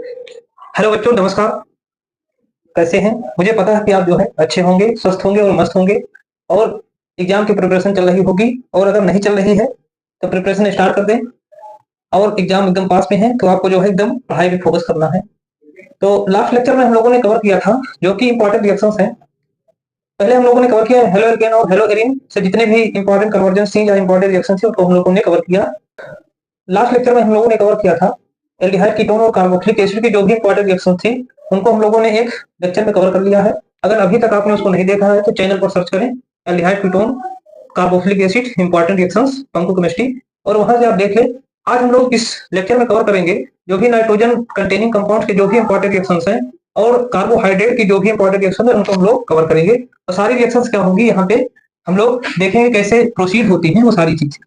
Hello बच्चों, नमस्कार। कैसे हैं? मुझे पता है कि आप जो है अच्छे होंगे, स्वस्थ होंगे और मस्त होंगे और एग्जाम की प्रिपरेशन चल रही होगी। और अगर नहीं चल रही है तो प्रिपरेशन स्टार्ट कर दें। और एग्जाम एकदम पास में है तो आपको जो है एकदम पढ़ाई पे फोकस करना है। तो लास्ट लेक्चर में हम लोगों ने कवर किया था जो कि इंपॉर्टेंट रिएक्शंस हैं। पहले हम लोगों ने कवर किया हेलो एल्केन और हेलो एरिन से जितने भी इंपॉर्टेंट कन्वर्जन थी या इंपॉर्टेंट रिएक्शन थी उनको हम लोगों ने कवर किया। लास्ट लेक्चर में हम लोगों ने कवर किया था एल्डिहाइड कीटोन और कार्बोक्सिलिक एसिड की जो भी इंपॉर्टेंट रिएक्शन थी उनको हम लोगों ने एक लेक्चर में कवर कर लिया है। अगर अभी तक आपने उसको नहीं देखा है तो चैनल पर सर्च करें aldehyde ketone carboxylic acid important reactions pharmacochemistry, और वहां से आप देख लें। आज हम लोग इस लेक्चर में कवर करेंगे जो भी नाइट्रोजन कंटेनिंग कंपाउंड के जो भी इंपॉर्टेंट रिएक्शंस हैं और कार्बोहाइड्रेट की जो भी इंपॉर्टेंट रिएक्शन है उनको हम लोग कवर करेंगे। और सारी रिएक्शंस क्या होंगी यहाँ पे हम लोग देखेंगे कैसे प्रोसीड होती हैं वो सारी चीजें।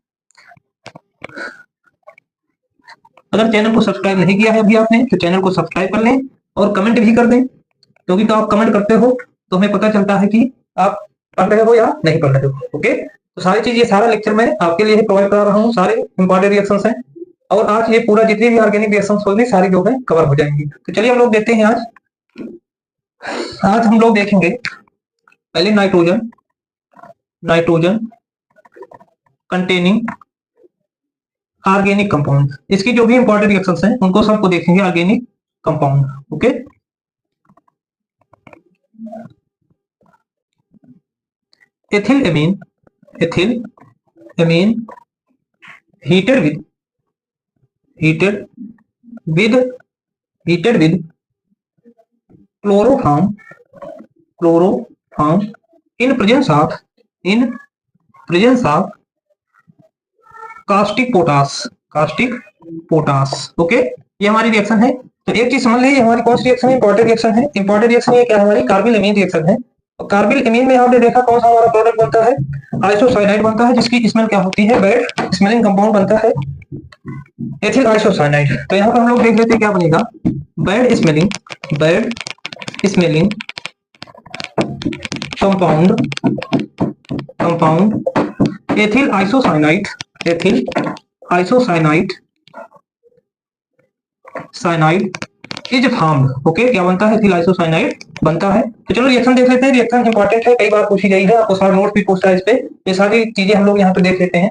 अगर चैनल को सब्सक्राइब नहीं किया है अभी आपने तो चैनल को सब्सक्राइब कर लें और कमेंट भी कर दें, क्योंकि तो आप कमेंट करते हो तो हमें पता चलता है कि आप पढ़ रहे हो या नहीं पढ़ रहे हो। ओके, तो सारी चीज ये सारा लेक्चर मैं आपके लिए प्रोवाइड करा रहा हूँ। सारे इंपॉर्टेंट रिएक्शंस हैं और आज ये पूरा जितनी भी ऑर्गेनिक रिएक्शंस होगी सारी जो है कवर हो जाएंगी। तो चलिए हम लोग देखते हैं। आज हम लोग देखेंगे पहले nitrogen nitrogen containing organic compound, इसकी जो भी इंपॉर्टेंट रिएक्शंस हैं उनको सबको देखेंगे organic compound. Okay, ethyl amine heated with heated with heated with chloroform in presence of caustic potash. Okay, ये हमारी रिएक्शन है। तो एक चीज समझ लीजिए, हमारी कौन सी रिएक्शन है? इंपॉर्टेंट रिएक्शन है। इंपॉर्टेंट रिएक्शन ये क्या है? हमारी कार्बिल एमीन रिएक्शन है। और कार्बिल एमीन में आपने देखा कौन सा हमारा प्रोडक्ट बनता है? आइसोसाइनाइड बनता है, जिसकी स्मेल क्या होती है? बैड स्मेलिंग कंपाउंड बनता है एथिल आइसोसाइनाइड। तो यहाँ पर हम लोग देख लेते हैं क्या बनेगा। Bad smelling compound ethyl isocyanide is formed. Okay, क्या बनता है? एथिल आइसोसाइनाइड बनता है। तो चलो रिएक्शन देख लेते हैं। रिएक्शन इंपॉर्टेंट है, कई बार पूछी गई है, आपको सारा नोट भी पूछता है इस पे। ये सारी चीजें हम लोग यहाँ पे देख लेते हैं।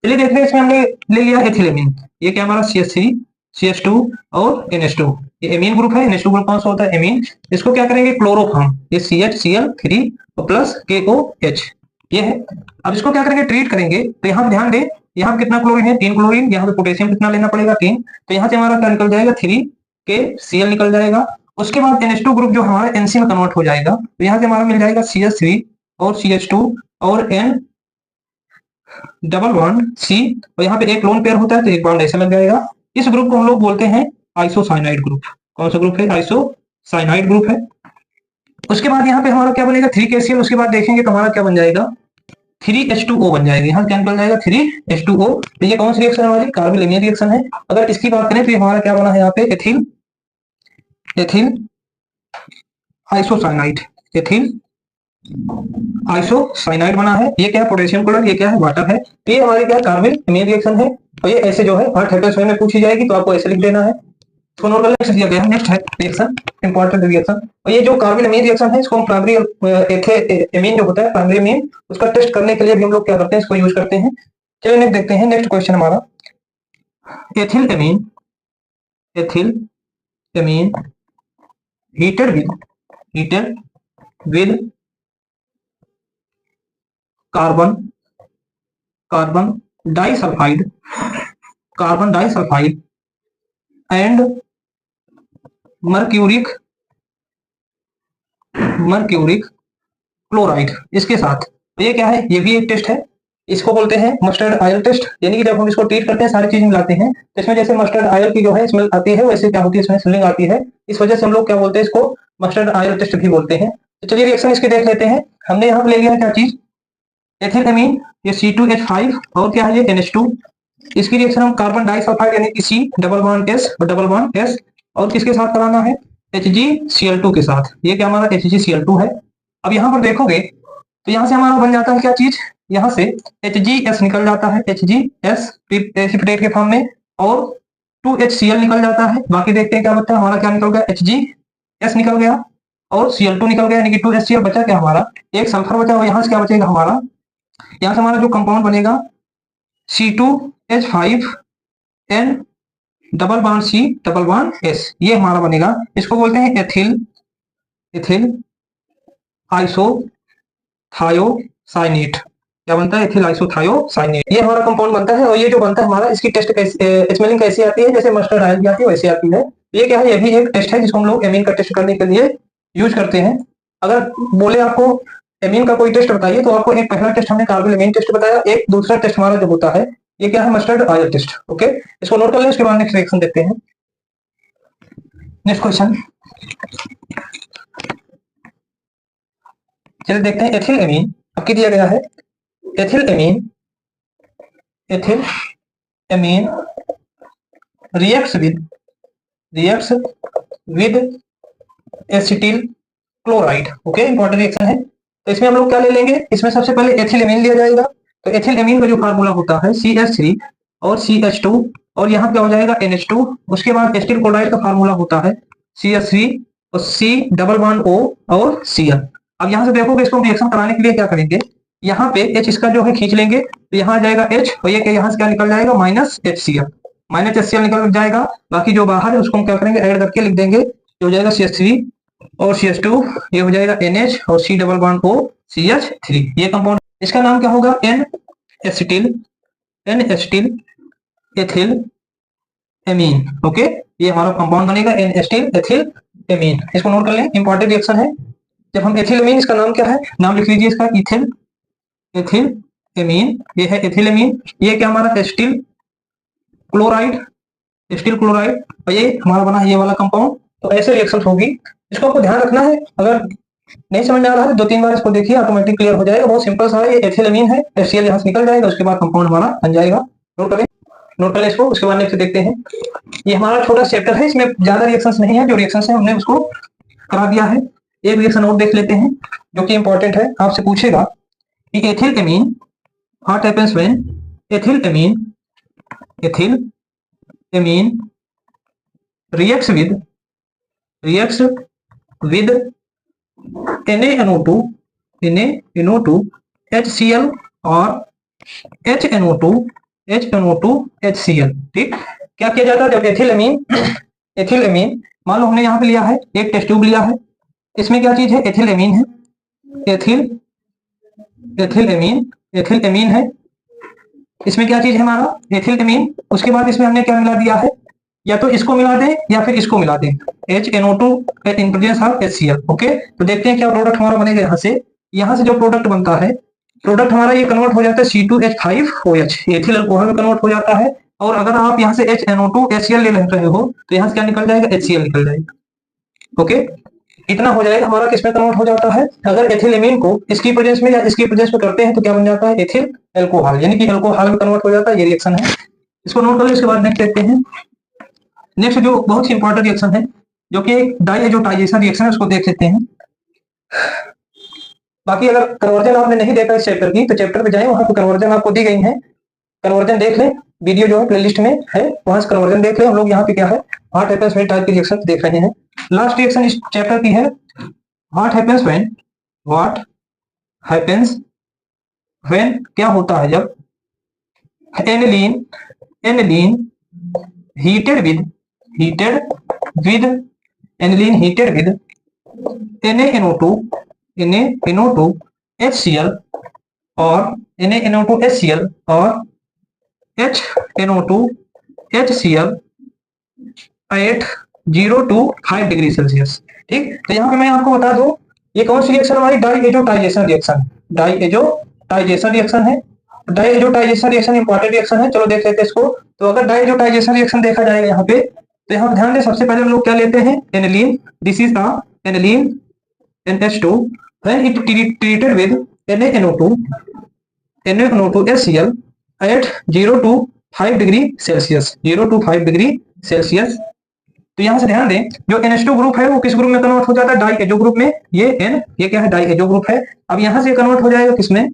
चलिए देखते हैं। इसमें हमने ले लिया एथिलेमीन। ये क्या हमारा CH3 CH2 और NH2। ये एमीन ग्रुप है। NH2 ग्रुप कौन सा होता है? एमीन। इसको क्या करेंगे? क्लोरोफॉर्म, ये CHCl3 प्लस KOH ये है। अब इसको क्या करेंगे? ट्रीट करेंगे। तो यहाँ ध्यान दें, यहाँ कितना क्लोरीन है? 3 क्लोरीन। यहाँ पे पोटेशियम कितना लेना पड़ेगा? 3। तो यहाँ से हमारा क्या निकल जाएगा? 3KCl निकल जाएगा। उसके बाद NH2 ग्रुप जो हमारा NC में कन्वर्ट हो जाएगा, तो यहाँ से हमारा मिल जाएगा CH3 और CH2 और N डबल बॉन्ड C, और यहाँ पे एक लोन पेयर होता है तो एक बॉन्ड ऐसे लग जाएगा। इस ग्रुप को हम लोग बोलते हैं आइसोसाइनाइड ग्रुप। कौन सा ग्रुप है? आइसोसाइनाइड ग्रुप है। उसके बाद यहाँ पे हमारा क्या बनेगा? 3KCl। उसके बाद देखेंगे तो हमारा क्या बन जाएगा? 3H2O बन जाएगा। यहाँ क्या निकल जाएगा? 3H2O। तो ये कौन सी रिएक्शन है? हमारी कार्बिल एमीन रिएक्शन है। अगर इसकी बात करें तो हमारा क्या बना है यहाँ पे? एथिल आइसोसाइनाइड बना है। ये क्या है? Potassium chloride. ये क्या है? वाटर है। तो ये हमारी क्या? कार्बिल एमीन रिएक्शन है। और ये ऐसे जो है हर 30 में पूछी जाएगी तो आपको ऐसे लिख देना है। इसको नोट कर लें। दिया गया है। नेक्स्ट है रिएक्शन, इंपॉर्टेंट रिएक्शन। और ये जो कार्बिल एमीन रिएक्शन है इसको हम प्राइमरी एमीन जो होता है प्राइमरी एमीन, उसका टेस्ट करने के लिए भी हम लोग क्या करते हैं? इसको यूज करते हैं। चलिए नेक्स्ट देखते हैं। नेक्स्ट क्वेश्चन हमारा ethyl amine heated with carbon disulphide and mercuric chloride इसके साथ। तो ये क्या है? ये भी एक टेस्ट है। इसको बोलते हैं मस्टर्ड ऑयल टेस्ट। यानी कि जब हम इसको ट्रीट करते हैं सारी चीज मिलाते हैं तो इसमें जैसे मस्टर्ड ऑयल की जो है स्मेल आती है, वैसे क्या होती है? इसमें स्मेलिंग आती है। इस वजह से हम लोग क्या बोलते हैं? इसको मस्टर्ड ऑयल टेस्ट भी बोलते हैं। तो चलिए रिएक्शन इसके देख लेते हैं। हमने यहाँ पे ले लिया क्या चीज? एथिल एमीन, ये C2H5 और क्या है? ये NH2। इसकी रिएक्शन हम कार्बन डाइसल्फाइड यानी कि C डबल बॉन्ड S और डबल बॉन्ड S और किसके साथ कराना है? HgCl2 के साथ। ये क्या हमारा? HgCl2 है। अब यहाँ पर देखोगे तो यहाँ से हमारा बन जाता है क्या चीज? यहाँ से HgS निकल जाता है, HgS प्रेसिपिटेट के फॉर्म में, और 2HCl निकल जाता है। बाकी देखते हैं क्या बचता है हमारा, क्या निकल गया, HgS निकल गया और Cl2 निकल गया, यानी कि 2HCl बचा क्या हमारा, एक सल्फर बचा। और यहाँ से क्या बचेगा हमारा, यहाँ से हमारा जो कंपाउंड बनेगा C2H5N double bond C double bond S, ये हमारा बनेगा। इसको बोलते हैं एथिल आइसोथायोसाइनेट। क्या बनता है, एथिल आइसोथायोसाइनेट, ये हमारा कंपाउंड बनता है। और ये जो बनता है हमारा, इसकी टेस्ट स्मेलिंग कैसी आती है, जैसे मस्टर्ड ऑयल की आती है वैसे आती है। ये क्या है, ये भी एक टेस्ट है जिसको हम लोग एमीन का टेस्ट करने के लिए यूज करते हैं। अगर बोले आपको एमीन का कोई टेस्ट बताइए, तो आपको एक पहला टेस्ट हमने कार्बोनिल टेस्ट बताया, एक दूसरा टेस्ट हमारा जो होता है ये क्या है, मस्टर्ड ऑयल टेस्ट। ओके, इसको नोट कर लें, उसके बाद नेक्स्ट रिएक्शन देखते हैं। नेक्स्ट क्वेश्चन, चलिए देखते हैं। एथिल एमीन आपकी दिया गया है, ethyl amine reacts with acetyl chloride. Okay, important reaction है। तो इसमें हम लोग क्या ले लेंगे, इसमें सबसे पहले एथिल एमीन लिया जाएगा। तो एथिल एमीन का जो फार्मूला होता है CH3 और CH2, और यहाँ क्या हो जाएगा NH2। उसके बाद एसिटिल क्लोराइड का फार्मूला होता है CH3 और C डबल बॉन्ड O और Cl। अब यहाँ से देखोगे, इसको रिएक्शन कराने के लिए क्या करेंगे, यहाँ पे H इसका जो है खींच लेंगे, तो यहाँ आ जाएगा H, और ये यहाँ से क्या निकल जाएगा, -HCl निकल जाएगा। बाकी जो बाहर है उसको हम क्या करेंगे, ऐड करके लिख देंगे, ये हो जाएगा CH3 और CH2, ये हो जाएगा NH और C double bond O CH3। ये कंपाउंड, इसका नाम क्या होगा, N acetyl ethyl amine. Okay, ये हमारा कंपाउंड बनेगा N एसिटिल एथिल एमीन। इसको नोट कर लें, इंपॉर्टेंट रिएक्शन है। जब हम एथिल एमीन, इसका नाम क्या है, नाम लिख लीजिए इसका, एथिल एमीन। ये है एथिल एमीन, ये क्या हमारा एसिटिल क्लोराइड, और ये हमारा बना है ये वाला कंपाउंड। तो ऐसे रिएक्शन होगी, इसको आपको ध्यान रखना है। अगर नहीं समझ में आ रहा है, 2-3 बार इसको देखिए, ऑटोमेटिक क्लियर हो जाएगा। बहुत सिंपल सा है, ये एथिल एमीन है, HCl यहाँ से निकल जाएगा, उसके बाद कंपाउंड हमारा बन जाएगा। नोट करें इसको, उसके बाद नेक्स्ट देखते हैं। ये हमारा छोटा चैप्टर है, इसमें ज्यादा रिएक्शंस नहीं है, जो रिएक्शंस है हमने उसको करा दिया है। एक रिएक्शन और देख लेते हैं जो कि इंपॉर्टेंट है, आपसे पूछेगा कि ethyl amine, what happens when ethyl amine reacts with NaNO2 HCl और HNO2 HCl। ठीक, क्या किया जाता है जब एथिल एमीन मान लो हमने यहाँ पे लिया है, एक टेस्ट ट्यूब लिया है, इसमें क्या चीज है, एथिल एमीन है, एथिल एमीन है, इसमें क्या चीज है हमारा, एथिल एमीन। उसके बाद इसमें हमने क्या मिला दिया है, या तो इसको मिला दें या फिर इसको मिला दें, HNO2 in presence of HCl। Okay, तो देखते हैं क्या प्रोडक्ट हमारा बनेगा। यहाँ से जो प्रोडक्ट बनता है, प्रोडक्ट हमारा ये कन्वर्ट हो जाता है C2H5OH, एथिल अल्कोहल में कन्वर्ट हो जाता है। और अगर आप यहाँ से HNO2 HCl ले रहे हो, तो यहाँ से क्या निकल जाएगा, HCl निकल जाएगा। ओके, इतना हो जाएगा हमारा, किसमें कन्वर्ट हो जाता है। अगर एथिल एमीन को इसकी प्रेजेंस में या इसकी प्रेजेंस में करते हैं, तो क्या बन जाता है, एथिल अल्कोहल, यानी कि अल्कोहल में कन्वर्ट हो जाता है। ये रिएक्शन है, इसको नोट कर लो। इसके बाद नेक्स्ट देखते हैं। नेक्स्ट जो बहुत ही इंपॉर्टेंट रिएक्शन है, जो कि एक डाइएजोटाइजेशन रिएक्शन है, उसको देख लेते हैं। बाकी अगर कन्वर्जन आपने नहीं देखा इस चैप्टर की, तो चैप्टर पे जाएं, वहां पे कन्वर्जन आपको दी गई है, कन्वर्जन देख लें, वीडियो जो है प्लेलिस्ट में है, वहां से कन्वर्जन देख लें। हम लोग यहाँ पे क्या है, व्हाट हैपेंस व्हेन टाइप की रिएक्शन देख रहे हैं। लास्ट रिएक्शन इस चैप्टर की है, व्हाट हैपेंस व्हेन क्या होता है जब aniline heated with NaNO2 HCl और NaNO2 HCl और HNO2 HCl at 0 to 5 degree Celsius. ठीक, तो यहाँ पे मैं आपको बता दूं, ये कौन सी रिएक्शन हमारी, डाइएजोटाइजेशन रिएक्शन है। डाइएजोटाइजेशन रिएक्शन इंपॉर्टेंट रिएक्शन है, चलो देख लेते हैं इसको। तो अगर डाइएजोटाइजेशन रिएक्शन देखा जाएगा यहाँ पे, तो यहाँ ध्यान दें, सबसे पहले हम लोग क्या लेते हैं, aniline, this is the aniline NH2 when it treated with NaNO2 HCl at 0 to 5 degree Celsius, 0 to 5 degree Celsius. तो यहाँ से ध्यान दें, जो NH2 ग्रुप है वो किस ग्रुप में कन्वर्ट हो जाता है, डाइएजो ग्रुप में। ये क्या है, डाइएजो ग्रुप है। अब यहाँ से कन्वर्ट हो जाएगा किसमें,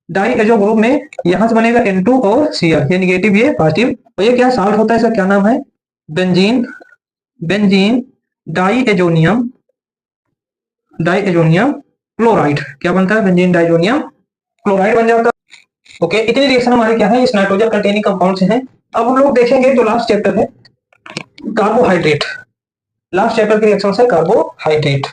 डाइएजो ग्रुप में। यहाँ से बनेगा N2 और Cl, ये निगेटिव ये पॉजिटिव। और ये क्या साल्ट होता है, इसका क्या नाम है, बेंजीन बेंजीन डाइएजोनियम क्लोराइड। क्या बनता है? बेंजीन डाइजोनियम क्लोराइड बन जाता है। ओके, इतनी रिएक्शन हमारे क्या है? इस नाइट्रोजन कंटेनिंग कंपाउंड से हैं। अब हम लोग देखेंगे जो लास्ट चैप्टर है कार्बोहाइड्रेट। लास्ट चैप्टर की रिएक्शन है कार्बोहाइड्रेट।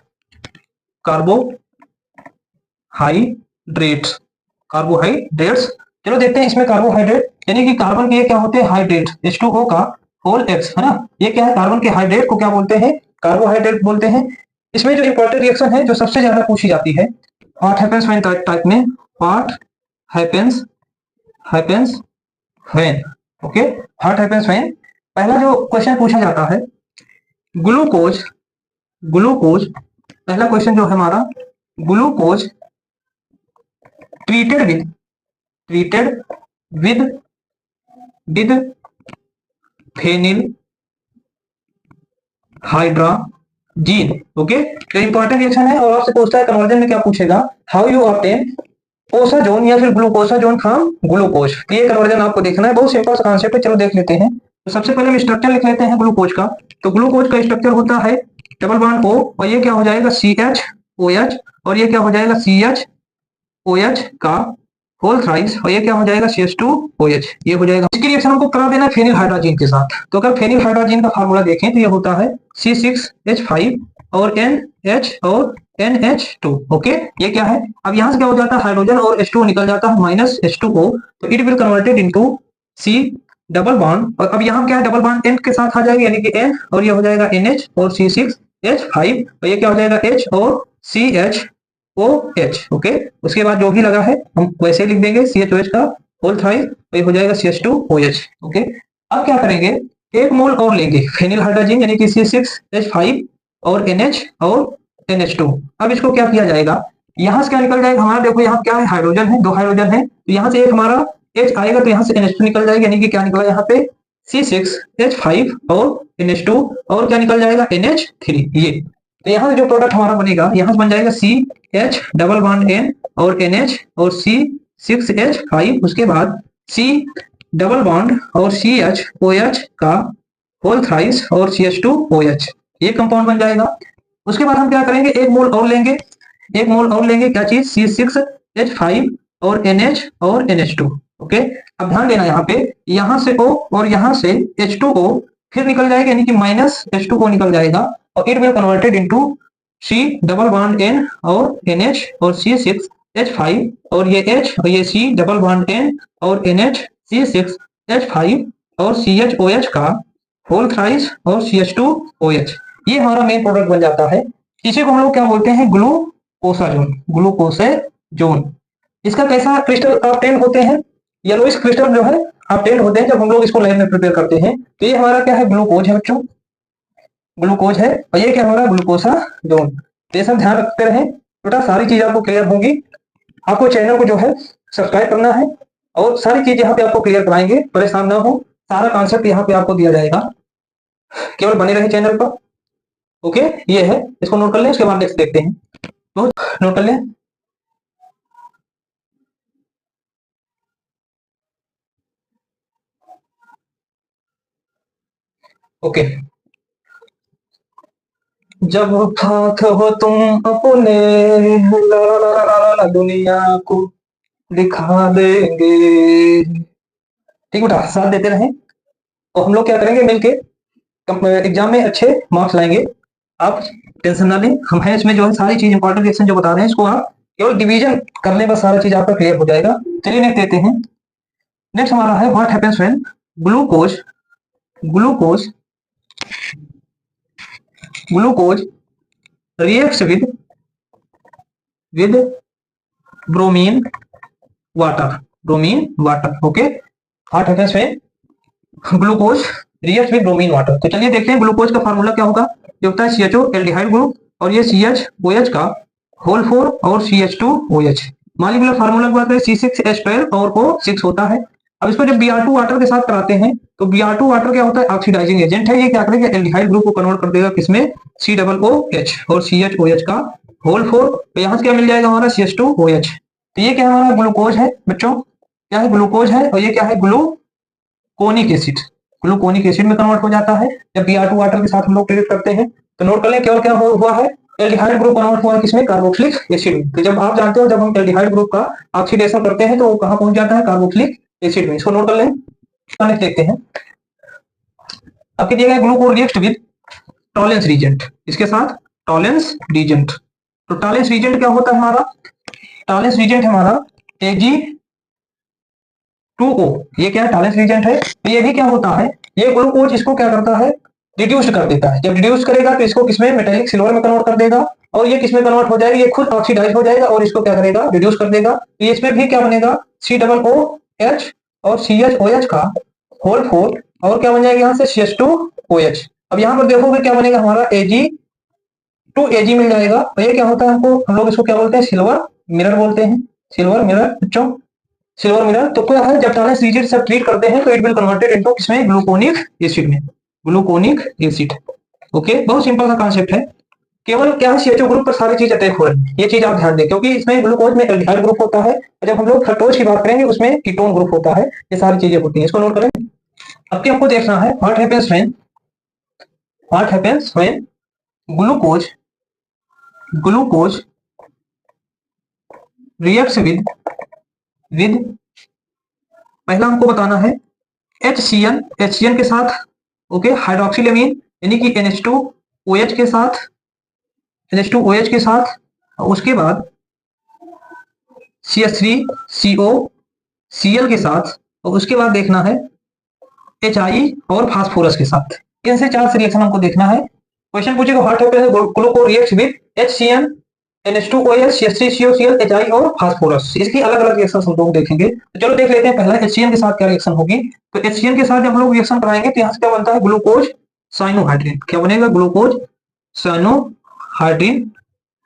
कार्बोहाइड्रेट्स। चलो देखते हैं इसमें कार्बोहाइड्रेट यानी कि कार्बन के ये क्या होते हैं? हाइड्रेट, H2O का होल X है ना। ये क्या है? कार्बन के हाइड्रेट को क्या बोलते हैं? कार्बोहाइड्रेट बोलते हैं। इसमें जो इंपॉर्टेंट रिएक्शन है जो सबसे ज्यादा पूछी जाती है, व्हाट हैपेंस व्हेन टाइप में, what happens when. Okay, what happens when. पहला जो क्वेश्चन पूछा जाता है ग्लूकोज पहला क्वेश्चन जो है हमारा, glucose treated with phenyl hydrazine. Okay, तो इंपॉर्टेंट रिएक्शन है और आपसे पूछता है कन्वर्जन में क्या पूछेगा, हाउ यू ऑब्टेन ओसाजोन या फिर ग्लूकोसाजोन फ्रॉम ग्लूकोज। ये कन्वर्जन आपको देखना है, बहुत सिंपल सा कांसेप्ट है। चलो देख लेते हैं। तो सबसे पहले हम स्ट्रक्चर लिख लेते हैं ग्लूकोज का। तो ग्लूकोज का स्ट्रक्चर होता है डबल बॉन्ड O और ये क्या हो जाएगा? CHOH और ये क्या हो जाएगा? CHOH का होल थ्राइस और ये क्या हो जाएगा? CH2OH। ये हो जाएगा। इसकी रिएक्शन हमको करा देना फेनिल हाइड्रोजन के साथ। तो अगर फेनिल हाइड्रोजन का फार्मूला देखें तो ये होता है C6H5 और NH और NH2। ओके, ये क्या है? अब यहाँ से क्या हो जाता है? हाइड्रोजन और H2 निकल जाता है माइनस H2O, तो it will converted into C double bond. और अब यहाँ क्या है? डबल बॉन्ड N के साथ आ जाएगा यानी कि N और ये हो जाएगा NH और C6H5 और ये क्या हो जाएगा? H और CHOH। ओके, उसके बाद जो भी लगा है हम वैसे लिख देंगे, CHOH का होल थ्राइस तो ये हो जाएगा CH2OH। ओके, अब क्या करेंगे? एक मोल और लेंगे फेनिल हाइड्रोजन यानी कि C6H5 और NH और NH2। अब इसको क्या किया जाएगा? यहाँ से क्या निकल जाएगा हमारा? देखो यहाँ क्या है? हाइड्रोजन है, दो हाइड्रोजन है, तो यहाँ से एक हमारा H आएगा तो यहाँ से NH2 निकल जाएगा यानी कि क्या निकला यहाँ पे? C6H5 और NH2 और क्या निकल जाएगा? NH3। ये तो यहाँ से जो प्रोडक्ट हमारा बनेगा यहाँ से बन जाएगा CH डबल बॉन्ड N और NH और C6H5, उसके बाद C डबल बॉन्ड और CHOH का होल थ्राइस और CH2OH। ये कंपाउंड बन जाएगा। उसके बाद हम क्या करेंगे? एक मोल और लेंगे क्या चीज? C6H5 और NH और NH2। ओके, अब ध्यान देना यहाँ पे, यहाँ से O और यहाँ से H2O फिर निकल जाएगा यानी कि माइनस H2O निकल जाएगा और it will converted into C double bond N और NH और C6H5 और ये H और ये C डबल बॉन्ड N और NH C6H5 और CHOH का होल थ्राइस और CH2OH। ये हमारा मेन प्रोडक्ट बन जाता है। इसी को हम लोग क्या बोलते हैं? ग्लूकोसाजोन। इसका कैसा क्रिस्टल ऑब्टेन होते हैं? येलोइश क्रिस्टल जो है ऑब्टेन होते हैं जब हम लोग इसको लैब में प्रिपेयर करते हैं। तो ये हमारा क्या है? ग्लूकोज है बच्चों, ग्लूकोज है और ये क्या हमारा? ग्लूकोसाजोन। तो ये सब ध्यान रखते रहें, बेटा सारी चीज आपको क्लियर होगी। आपको चैनल को जो है सब्सक्राइब करना है और सारी चीज यहाँ पे आपको क्लियर कराएंगे, परेशान ना हो। सारा कॉन्सेप्ट यहाँ पे आपको दिया जाएगा, केवल बने रहे चैनल पर। ओके, ये है, इसको नोट कर लें। उसके बाद नेक्स्ट देखते हैं। तो नोट कर लें। ओके, जब साथ हो तुम अपने, ला ला ला ला ला ला, दुनिया को दिखा देंगे। ठीक बेटा, साथ देते रहें तो हम लोग क्या करेंगे? मिलके एग्जाम में अच्छे मार्क्स लाएंगे। आप टेंशन ना लें, हम हैं इसमें जो है सारी चीज इंपॉर्टेंट रिएक्शन जो बता रहे हैं इसको आप केवल डिवीजन कर लें, बस सारा चीज आपका क्लियर हो जाएगा। चलिए नेक्स्ट देते हैं। नेक्स्ट हमारा है what happens when glucose reacts with bromine water. Okay, what happens when glucose reacts with bromine water. तो चलिए देखते हैं ग्लूकोज का फार्मूला क्या होगा। ये होता है CHO एल्डिहाइड ग्रुप और ये CHOH का होल 4 और CH2OH। मॉलिक्यूलर फार्मूला की बात करें C6H12 और O6 होता है। अब इसको जब Br2 वाटर के साथ कराते हैं तो Br2 वाटर क्या होता है? ऑक्सीडाइजिंग एजेंट है। ये क्या करेगा? एल्डिहाइड ग्रुप को कन्वर्ट कर देगा किसमें? COOH और CHOH का होल 4। तो यहाँ से क्या मिल जाएगा हमारा? CH2OH। तो ये क्या हमारा ग्लूकोज है बच्चों? क्या है? ग्लूकोज है और ये क्या है? Gluconic acid. ग्लूकोनिक एसिड में कन्वर्ट हो जाता है जब Br2 वाटर के साथ हम लोग ट्रीट करते हैं। तो नोट कर लें केवल क्या हुआ है, एल्डिहाइड ग्रुप कन्वर्ट हुआ है किसमें, कार्बोक्सिलिक एसिड में। तो जब आप जानते हो जब हम एल्डिहाइड ग्रुप का ऑक्सीडेशन करते हैं तो वो कहां पहुंच जाता है, कार्बोक्सिलिक एसिड में। इसको नोट कर लें। नेक्स्ट देखते हैं, अब कीजिएगा glucose react with Tollens reagent, इसके साथ टॉलेंस रीजेंट। तो टॉलेंस रीजेंट क्या होता है हमारा, टॉलेंस रीजेंट हमारा Ag2O, ये क्या है, टॉलेंस रीजेंट है। तो ये भी क्या होता है, ये ग्लूकोज इसको क्या करता है, रिड्यूस कर देता है। जब रिड्यूस करेगा तो इसको किसमें, मेटेलिक सिल्वर में कन्वर्ट कर देगा, और ये किसमें कन्वर्ट हो जाएगा, ये खुद ऑक्सीडाइज हो जाएगा और इसको क्या करेगा, रिड्यूस कर देगा। तो इसमें भी क्या बनेगा, COOH और CHOH का होल 4, और क्या बन जाएगा यहाँ से CH2OH। अब यहाँ पर देखोगे क्या बनेगा हमारा, Ag2Ag मिल जाएगा। तो ये क्या होता है, हमको हम लोग इसको क्या बोलते हैं, सिल्वर मिरर बोलते हैं, सिल्वर मिरर बच्चों, सिल्वर मिरर। तो क्या है, जब टॉलेंस रीजेंट सब ट्रीट करते हैं तो इट विल कन्वर्टेड इनटू किसमें, ग्लूकोनिक एसिड में, ग्लूकोनिक एसिड। ओके, बहुत सिंपल सा कांसेप्ट है। केवल क्या है, CHO ग्रुप पर सारी चीज अटैक हो रही है, ये चीज आप ध्यान दें, क्योंकि इसमें ग्लूकोज में एल्डिहाइड ग्रुप होता है, जब हम लोग फ्रक्टोज की बात करेंगे उसमें कीटोन ग्रुप होता है, ये सारी चीजें होती हैं। इसको नोट करें। अब आपको देखना है what happens when glucose reacts with पहला हमको बताना है HCN के साथ, ओके, हाइड्रोक्सिलेमीन यानी कि NH2OH के साथ, उसके बाद CH3COCl के साथ, और उसके बाद देखना है HI और फास्फोरस के साथ। इनसे 4 से रिएक्शन हमको देखना है। क्वेश्चन पूछेगा what happens glucose reacts with HCN, NH2OH, CH3COCl, HI और फास्फोरस। इसकी अलग अलग रिएक्शन हम लोग देखेंगे। तो चलो देख लेते हैं पहला HCN के साथ क्या रिएक्शन होगी। तो HCN के साथ जब हम लोग रिएक्शन कराएंगे तो यहाँ से क्या बनता है, ग्लूकोज साइनोहाइड्रिन। क्या बनेगा, glucose cyanohydrin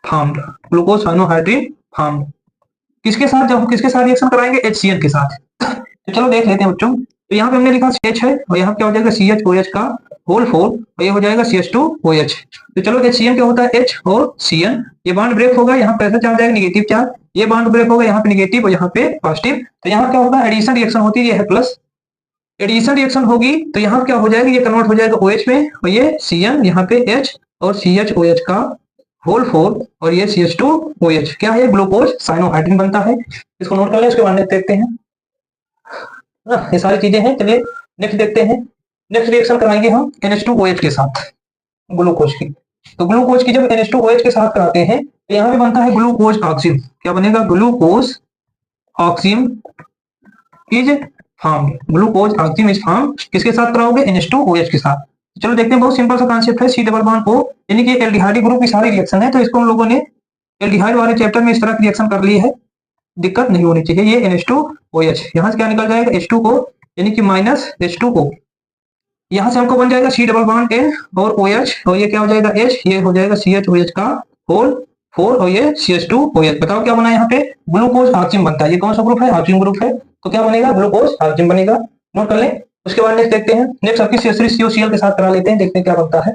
formed, glucose cyanohydrin formed. किसके साथ, जब हम किसके साथ रिएक्शन कराएंगे, HCN के साथ। तो चलो देख लेते हैं बच्चों। तो यहाँ पे हमने लिखा CH है और यहाँ क्या हो जाएगा, CHOH का होल 4, और ये हो जाएगा CH2OH। तो चलो HCN क्या होता है, H और CN, ये बॉन्ड ब्रेक होगा, यहाँ पे ऐसा आ जाएगा नेगेटिव चार्ज, ये बॉन्ड ब्रेक होगा, यहाँ पे नेगेटिव और यहाँ पे पॉजिटिव। तो यहाँ क्या होगा, एडिशन रिएक्शन होती है, ये है प्लस, एडिशन रिएक्शन होगी तो यहाँ क्या हो जाएगा, ये कन्वर्ट हो जाएगा OH में, और ये CN यहाँ पे H और CHOH का होल 4, और ये CH2OH क्या है, ग्लूकोज साइनोहाइड्रिन बनता है। इसको नोट कर लें, इसके बाद देखते हैं। ये सारी चीजें हैं। चलिए नेक्स्ट देखते हैं। नेक्स्ट रिएक्शन कराएंगे हम NH2OH के साथ ग्लूकोज की। तो ग्लूकोज की जब NH2OH के साथ कराते हैं तो यहाँ पे बनता है ग्लूकोज ऑक्सिम। क्या बनेगा, glucose oxime is formed, glucose oxime is formed. किसके साथ कराओगे, NH2OH के साथ। चलो देखते हैं, बहुत सिंपल सा कांसेप्ट है, C डबल बॉन्ड O, यानी कि एल्डिहाइड ग्रुप की सारी रिएक्शन है। तो इसको हम लोगों ने एल्डिहाइड वाले चैप्टर में इस तरह की रिएक्शन कर ली है, दिक्कत नहीं होनी चाहिए। ये NH2OH, यहाँ से क्या निकल जाएगा, H2 को, यानी कि माइनस H2O। यहाँ से हमको बन जाएगा C डबल बॉन्ड N और OH, और ये क्या हो जाएगा H, ये हो जाएगा CHOH का होल 4, और ये CH2OH। बताओ क्या बना यहाँ पे, ग्लूकोज ऑक्सिम बनता है। ये कौन सा ग्रुप है, ऑक्सिम ग्रुप है, तो क्या बनेगा, ग्लूकोज ऑक्सिम बनेगा। नोट कर लें। उसके बाद नेक्स्ट देखते हैं, नेक्स्ट आपकी CH3COCl के साथ करा लेते हैं, देखते हैं क्या बनता है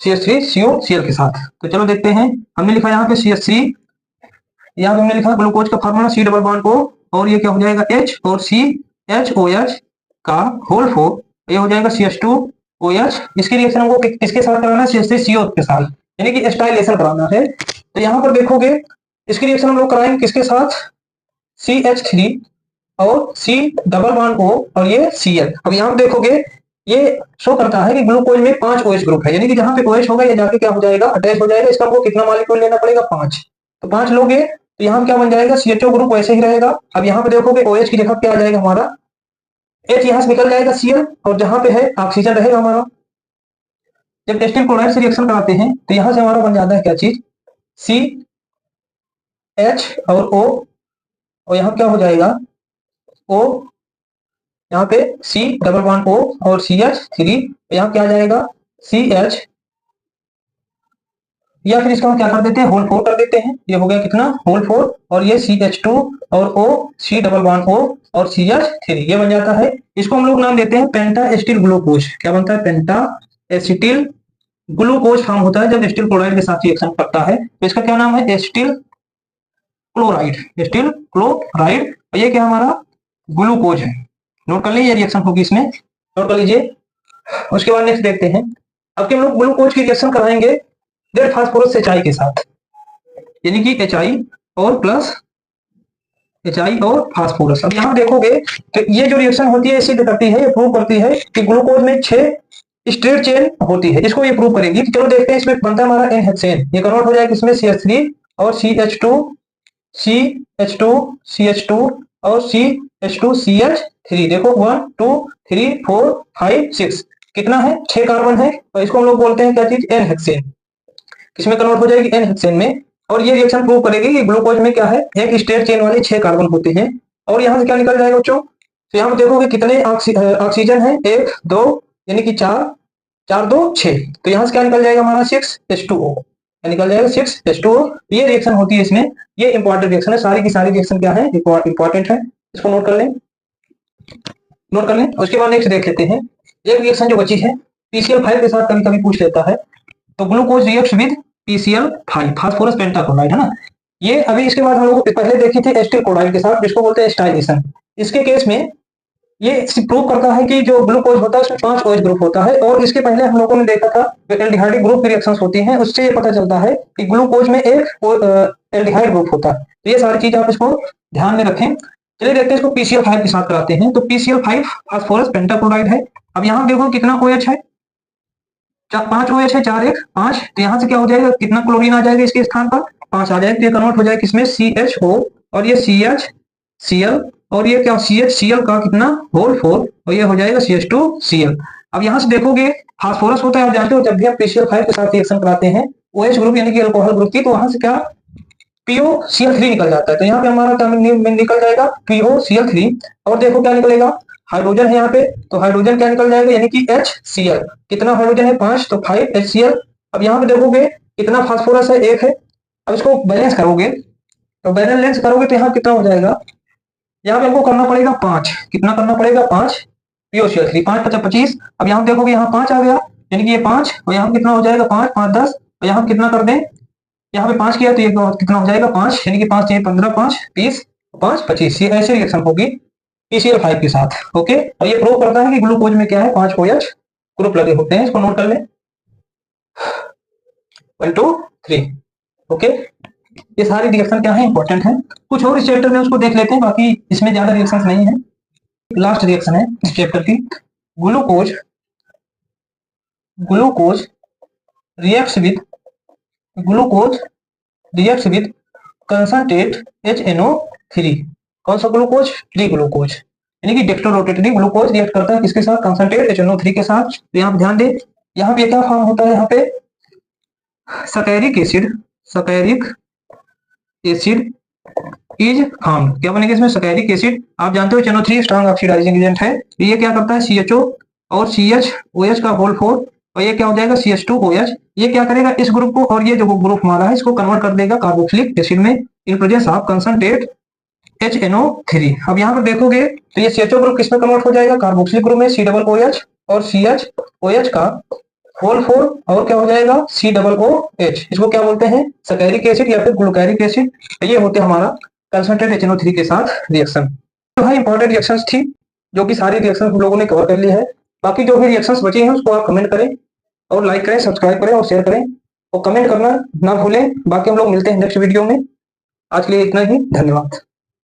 CH3COCl के साथ। तो चलो देखते हैं, हमने लिखा यहाँ पे CH3, यहाँ पे हमने लिखा ग्लूकोज का formula C double bond O, और ये क्या हो जाएगा H और CHOH का होल 4, ये हो जाएगा CH2OH। इसकी रिएक्शन हमको किसके साथ कराना है, CH3CO के साथ, यानी कि एस्टाइलेशन कराना है। तो यहाँ पर देखोगे इसकी रिएक्शन हम लोग कराएंगे किसके साथ, CH3 और C डबल बॉन्ड O और ये Cl। अब यहाँ पर देखोगे ये शो करता है कि ग्लूकोज में 5 OH ग्रुप है, यानी कि जहाँ पे OH होगा ये जाके क्या हो जाएगा, अटैच हो जाएगा। इसका हमको कितना मॉलिक्यूल लेना पड़ेगा, 5। तो 5 लोगे तो यहाँ क्या बन जाएगा, CHO ग्रुप वैसे ही रहेगा। अब यहाँ पे देखोगे OH की जगह क्या आ जाएगा हमारा, H यहाँ से निकल जाएगा Cl, और जहां पे है ऑक्सीजन रहेगा हमारा। जब टेस्टिंग क्लोराइड से रिएक्शन कराते हैं तो यहाँ से हमारा बन जाता है क्या चीज, CH और O, और यहाँ क्या हो जाएगा O, यहाँ पे C डबल बॉन्ड O और CH3, यहाँ क्या आ जाएगा CH, या फिर इसका हम क्या कर देते हैं, होल 4 कर देते हैं। ये हो गया कितना, होल 4, और ये CH2 और O, C double bond O और CH3, ये बन जाता है। इसको हम लोग नाम देते हैं पेंटा एसिटिल ग्लूकोज। क्या बनता है, पेंटा एसिटिल ग्लूकोज फॉर्म होता है जब एसिटिल क्लोराइड के साथ रिएक्शन करता है। तो इसका क्या नाम है, एसिटिल क्लोराइड, एसिटिल क्लोराइड। और ये क्या हमारा ग्लूकोज है, नोट कर लीजिए, ये रिएक्शन होगी इसमें, नोट कर लीजिए। उसके बाद नेक्स्ट देखते हैं, अब के हम लोग ग्लूकोज की रिएक्शन कराएंगे डेड फास्फोरस HI के साथ, यानी कि HI और प्लस HI और फास्फोरस। अब यहाँ देखोगे तो ये जो रिएक्शन होती है सिद्ध करती है, ये प्रूव करती है कि ग्लूकोज में 6 स्ट्रेट चेन होती है, इसको ये प्रूव करेगी। चलो देखते हैं, इसमें बनता है हमारा एन हेक्सेन, ये कन्वर्ट हो जाएगा इसमें CH3 और CH2 CH2 CH2 और CH2 CH3। देखो 1 2 3 4 5 6 कितना है, 6 कार्बन है, और इसको हम लोग बोलते हैं क्या चीज, एन हेक्सेन। किसमें कन्वर्ट हो जाएगी, एन हेक्सेन में। और ये रिएक्शन प्रूव करेगी कि ग्लूकोज में क्या है, एक स्ट्रेट चेन वाले 6 कार्बन होते हैं। और यहाँ से क्या निकल जाएगा बच्चों, तो यहाँ पे देखोगे कितने ऑक्सीजन है, 1 2 यानी कि 4 4 2 6, तो यहाँ से क्या निकल जाएगा हमारा 6H2O, निकल जाएगा 6H2O। ये रिएक्शन होती है इसमें, ये इंपॉर्टेंट रिएक्शन है, सारी की सारी रिएक्शन क्या है, इंपॉर्टेंट है, इसको नोट कर लें, नोट कर लें। उसके बाद नेक्स्ट देख लेते हैं, एक रिएक्शन जो बची है PCl5 के साथ, कभी कभी पूछ लेता है, तो glucose reacts with PCl5 phosphorus pentachloride है ना। ये अभी इसके बाद हम लोग पहले देखी थी एस्टिल क्लोराइड के साथ, जिसको बोलते हैं एस्टाइलेशन। इसके केस में ये प्रूव करता है कि जो ग्लूकोज होता है उसमें 5 OH ग्रुप होता है, और इसके पहले हम लोगों ने देखा था जो एल्डिहाइड ग्रुप की रिएक्शंस होती हैं, उससे ये पता चलता है कि ग्लूकोज में एक एल्डिहाइड ग्रुप होता है। तो ये सारी चीज आप इसको ध्यान में रखें। चलिए देखते हैं इसको PCl5 के साथ कराते हैं। तो PCl5 फास्फोरस पेंटाक्लोराइड है। अब यहाँ देखो कितना OH है, 5 OH है, 4 1 5, तो यहाँ से क्या हो जाएगा, कितना क्लोरीन आ जाएगा इसके स्थान पर, 5 आ जाएगा, तो ये कन्वर्ट हो जाएगा किसमें, CHO, और ये CHCl, और ये क्या CHCl का कितना होल 4, और ये हो जाएगा CH2Cl। अब यहाँ से देखोगे फास्फोरस होता है, आप जानते हो जब भी आप PCl5 के साथ रिएक्शन कराते हैं OH ग्रुप यानी कि अल्कोहल ग्रुप की, तो वहां से क्या POCl3 निकल जाता है, तो यहाँ पे हमारा क्या निकल जाएगा, POCl3। और देखो क्या निकलेगा, हाइड्रोजन है यहाँ पे, तो हाइड्रोजन क्या निकल जाएगा, यानी कि HCl, कितना हाइड्रोजन है 5, तो 5 HCl। अब यहाँ पे देखोगे कितना फास्फोरस है, 1 है। अब इसको बैलेंस करोगे, तो बैलेंस करोगे तो यहाँ कितना हो जाएगा, यहाँ पे हमको करना पड़ेगा 5, कितना करना पड़ेगा 5 POCl3, 5 5 25। अब यहाँ देखोगे यहाँ 5 आ गया, यानी कि ये 5, और यहाँ कितना हो जाएगा 5 5 10, और यहाँ कितना कर दें, यहाँ पे 5 किया तो ये कितना हो जाएगा 5, यानी कि 5 6 15 5 20 5 25। ये ऐसे रिएक्शन होगी PCl5 के साथ, ओके। और ये प्रूव करता है कि ग्लूकोज में क्या है, 5 OH ग्रुप लगे होते हैं, इसको नोट कर लें, 1 2 3, ओके। ये सारी रिएक्शन क्या है, इंपॉर्टेंट है। कुछ और इस चैप्टर में उसको देख लेते हैं, बाकी इसमें ज्यादा रिएक्शंस नहीं है। लास्ट रिएक्शन है इस चैप्टर की, glucose glucose reacts with concentrate HNO3। कौन सा ग्लूकोज, फ्री ग्लूकोज, यानी कि डेक्स्ट्रोरोटेटरी ग्लूकोज रिएक्ट करता है किसके साथ, कंसंट्रेट HNO3 के साथ। तो यहाँ पे ध्यान दें, यहाँ पे क्या फॉर्म होता है, यहाँ पे सकैरिक एसिड इज फॉर्म्ड। क्या बनेगा इसमें, सकैरिक एसिड। आप जानते हो HNO3 स्ट्रॉन्ग ऑक्सीडाइजिंग एजेंट है, तो ये क्या करता है CHO और CHOH का होल 4, और ये क्या हो जाएगा CH2OH। ये क्या करेगा, इस ग्रुप को और ये जो ग्रुप हमारा है इसको कन्वर्ट कर देगा कार्बोक्सिलिक एसिड में in presence of concentrate HNO3। अब यहाँ पर देखोगे तो ये CHO ग्रुप किसमें कन्वर्ट हो जाएगा, कार्बोक्सिलिक ग्रुप में, COOH, और CHOH का होल 4, और क्या हो जाएगा COOH। इसको क्या बोलते हैं, सकैरिक एसिड या फिर ग्लूकैरिक एसिड। ये होते हमारा कंसंट्रेट HNO3 के साथ रिएक्शन। तो भाई इंपॉर्टेंट रिएक्शंस थी, जो कि सारी रिएक्शन हम लोगों ने कवर कर ली है। बाकी जो भी रिएक्शंस बचे हैं उसको आप कमेंट करें, और लाइक करें, सब्सक्राइब करें और शेयर करें, और कमेंट करना ना भूलें। बाकी हम लोग मिलते हैं नेक्स्ट वीडियो में। आज के लिए इतना ही, धन्यवाद।